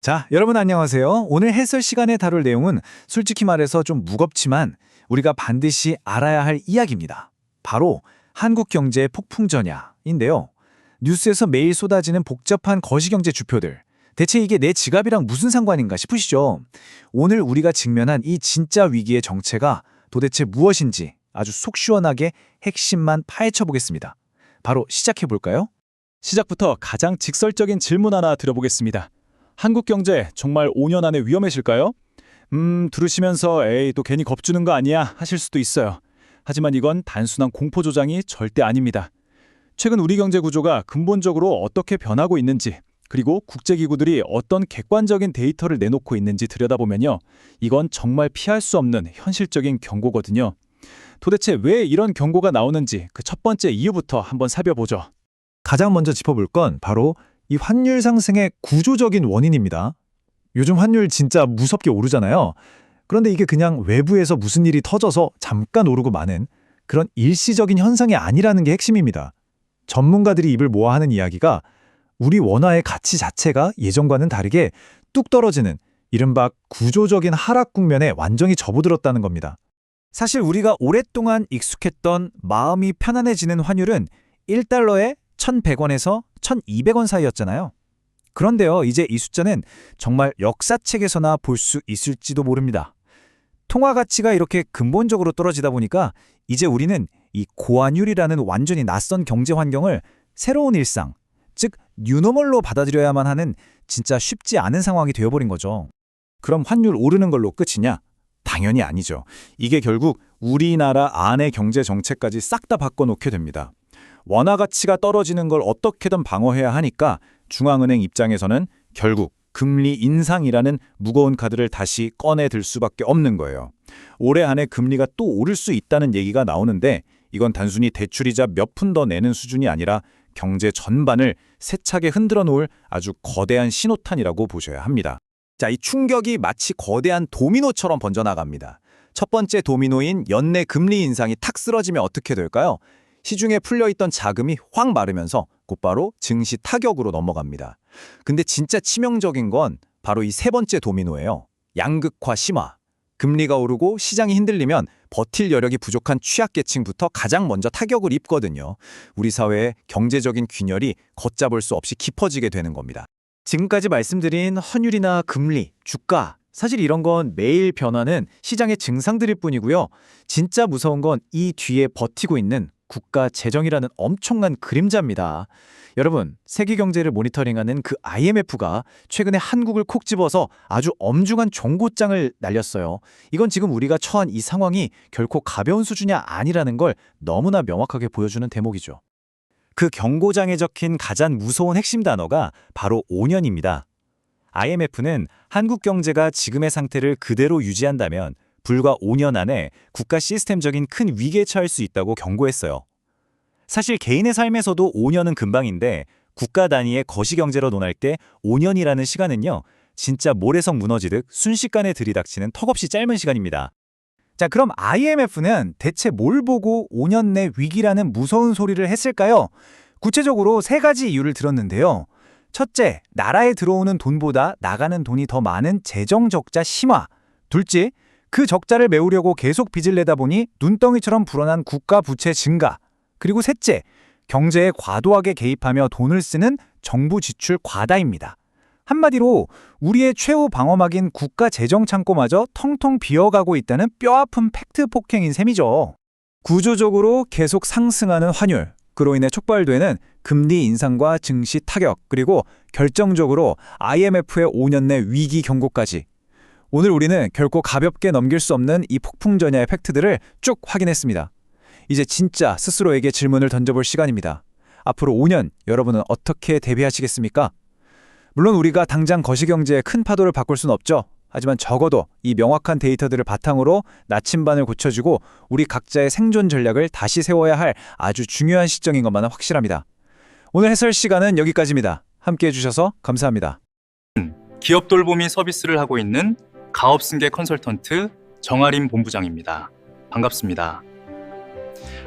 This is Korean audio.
자, 여러분 안녕하세요. 오늘 해설 시간에 다룰 내용은 솔직히 말해서 좀 무겁지만 우리가 반드시 알아야 할 이야기입니다. 바로 한국 경제의 폭풍전야인데요. 뉴스에서 매일 쏟아지는 복잡한 거시경제 주표들. 대체 이게 내 지갑이랑 무슨 상관인가 싶으시죠? 오늘 우리가 직면한 이 진짜 위기의 정체가 도대체 무엇인지 아주 속 시원하게 핵심만 파헤쳐 보겠습니다. 바로 시작해 볼까요? 시작부터 가장 직설적인 질문 하나 드려보겠습니다. 한국 경제 정말 5년 안에 위험해질까요? 들으시면서 에이 또 괜히 겁주는 거 아니야 하실 수도 있어요. 하지만 이건 단순한 공포 조장이 절대 아닙니다. 최근 우리 경제 구조가 근본적으로 어떻게 변하고 있는지, 그리고 국제기구들이 어떤 객관적인 데이터를 내놓고 있는지 들여다보면요, 이건 정말 피할 수 없는 현실적인 경고거든요. 도대체 왜 이런 경고가 나오는지 그 첫 번째 이유부터 한번 살펴보죠. 가장 먼저 짚어볼 건 바로 이 환율 상승의 구조적인 원인입니다. 요즘 환율 진짜 무섭게 오르잖아요. 그런데 이게 그냥 외부에서 무슨 일이 터져서 잠깐 오르고 마는 그런 일시적인 현상이 아니라는 게 핵심입니다. 전문가들이 입을 모아 하는 이야기가 우리 원화의 가치 자체가 예전과는 다르게 뚝 떨어지는 이른바 구조적인 하락 국면에 완전히 접어들었다는 겁니다. 사실 우리가 오랫동안 익숙했던 마음이 편안해지는 환율은 1달러에 1,100원에서 1,200원 사이였잖아요. 그런데요, 이제 이 숫자는 정말 역사책에서나 볼 수 있을지도 모릅니다. 통화 가치가 이렇게 근본적으로 떨어지다 보니까 이제 우리는 이 고환율이라는 완전히 낯선 경제 환경을 새로운 일상, 즉 뉴노멀로 받아들여야만 하는 진짜 쉽지 않은 상황이 되어버린 거죠. 그럼 환율 오르는 걸로 끝이냐? 당연히 아니죠. 이게 결국 우리나라 안의 경제 정책까지 싹 다 바꿔놓게 됩니다. 원화 가치가 떨어지는 걸 어떻게든 방어해야 하니까 중앙은행 입장에서는 결국 금리 인상이라는 무거운 카드를 다시 꺼내들 수밖에 없는 거예요. 올해 안에 금리가 또 오를 수 있다는 얘기가 나오는데 이건 단순히 대출이자 몇 푼 더 내는 수준이 아니라 경제 전반을 세차게 흔들어 놓을 아주 거대한 신호탄이라고 보셔야 합니다. 자, 이 충격이 마치 거대한 도미노처럼 번져나갑니다. 첫 번째 도미노인 연내 금리 인상이 탁 쓰러지면 어떻게 될까요? 시중에 풀려있던 자금이 확 마르면서 곧바로 증시 타격으로 넘어갑니다. 근데 진짜 치명적인 건 바로 이 세 번째 도미노예요. 양극화 심화. 금리가 오르고 시장이 흔들리면 버틸 여력이 부족한 취약계층부터 가장 먼저 타격을 입거든요. 우리 사회의 경제적인 균열이 걷잡을 수 없이 깊어지게 되는 겁니다. 지금까지 말씀드린 환율이나 금리, 주가, 사실 이런 건 매일 변하는 시장의 증상들일 뿐이고요. 진짜 무서운 건 이 뒤에 버티고 있는 국가 재정이라는 엄청난 그림자입니다. 여러분, 세계 경제를 모니터링하는 그 IMF가 최근에 한국을 콕 집어서 아주 엄중한 종고장을 날렸어요. 이건 지금 우리가 처한 이 상황이 결코 가벼운 수준이 아니라는 걸 너무나 명확하게 보여주는 대목이죠. 그 경고장에 적힌 가장 무서운 핵심 단어가 바로 5년입니다. IMF는 한국 경제가 지금의 상태를 그대로 유지한다면 불과 5년 안에 국가 시스템적인 큰 위기에 처할 수 있다고 경고했어요. 사실 개인의 삶에서도 5년은 금방인데 국가 단위의 거시경제로 논할 때 5년이라는 시간은요, 진짜 모래성 무너지듯 순식간에 들이닥치는 턱없이 짧은 시간입니다. 자, 그럼 IMF는 대체 뭘 보고 5년 내 위기라는 무서운 소리를 했을까요? 구체적으로 세 가지 이유를 들었는데요. 첫째, 나라에 들어오는 돈보다 나가는 돈이 더 많은 재정 적자 심화. 둘째, 그 적자를 메우려고 계속 빚을 내다 보니 눈덩이처럼 불어난 국가 부채 증가. 그리고 셋째, 경제에 과도하게 개입하며 돈을 쓰는 정부 지출 과다입니다. 한마디로 우리의 최후 방어막인 국가 재정 창고마저 텅텅 비어가고 있다는 뼈아픈 팩트 폭행인 셈이죠. 구조적으로 계속 상승하는 환율, 그로 인해 촉발되는 금리 인상과 증시 타격, 그리고 결정적으로 IMF의 5년 내 위기 경고까지. 오늘 우리는 결코 가볍게 넘길 수 없는 이 폭풍전야의 팩트들을 쭉 확인했습니다. 이제 진짜 스스로에게 질문을 던져볼 시간입니다. 앞으로 5년 여러분은 어떻게 대비하시겠습니까? 물론 우리가 당장 거시경제의 큰 파도를 바꿀 순 없죠. 하지만 적어도 이 명확한 데이터들을 바탕으로 나침반을 고쳐주고 우리 각자의 생존 전략을 다시 세워야 할 아주 중요한 시점인 것만은 확실합니다. 오늘 해설 시간은 여기까지입니다. 함께해 주셔서 감사합니다. 기업 돌보미 서비스를 하고 있는 가업승계 컨설턴트 정아림 본부장입니다. 반갑습니다.